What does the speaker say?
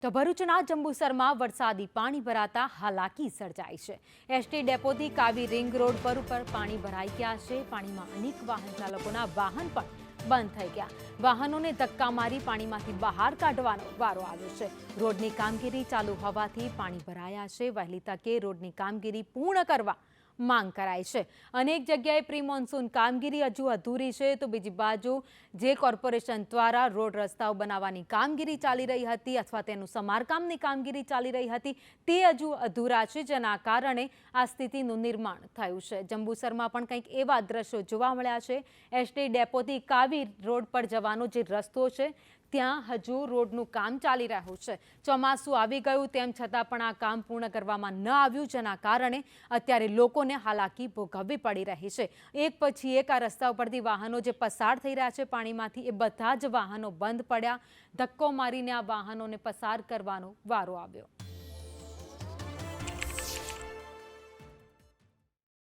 તો ભરૂચના જંબુસરમાં વરસાદી પાણી ભરાતા હાલાકી સર્જાઈ છે। એસટી ડેપોથી કાવી રિંગ રોડ પર પાણી ભરાઈ ગયા છે। પાણીમાં અનેક વાહન ચાલકોના વાહન પણ બંધ થઈ ગયા। વાહનોને ધક્કા મારી પાણીમાંથી બહાર કાઢવાનો વારો આવ્યો છે। રોડની કામગીરી ચાલુ હોવાથી પાણી ભરાયા છે। વહેલી તકે રોડની કામગીરી પૂર્ણ કરવા માંગ કરાઈ છે। અનેક જગ્યાએ પ્રી મોન્સૂન કામગીરી હજુ અધૂરી છે, તો બીજી બાજુ જે કોર્પોરેશન દ્વારા રોડ રસ્તાઓ બનાવવાની કામગીરી ચાલી રહી હતી અથવા તેનું સમારકામની કામગીરી ચાલી રહી હતી તે હજુ અધૂરા છે, જેના કારણે આ સ્થિતિનું નિર્માણ થયું છે। જંબુસરમાં પણ કંઈક એવા દ્રશ્યો જોવા મળ્યા છે। એસટી ડેપોથી કાવી રોડ પર જવાનો જે રસ્તો છે ત્યાં હજુ રોડનું કામ ચાલી રહ્યું છે। ચોમાસું આવી ગયું તેમ છતાં પણ આ કામ પૂર્ણ કરવામાં ન આવ્યું, જેના કારણે અત્યારે લોકોને હાલાકી ભોગવવી પડી રહી છે। એક પછી એક આ રસ્તા ઉપરથી વાહનો જે પસાર થઈ રહ્યા છે પાણીમાંથી, એ બધા જ વાહનો બંધ પડ્યા। ધક્કો મારીને આ વાહનોને પસાર કરવાનો વારો આવ્યો।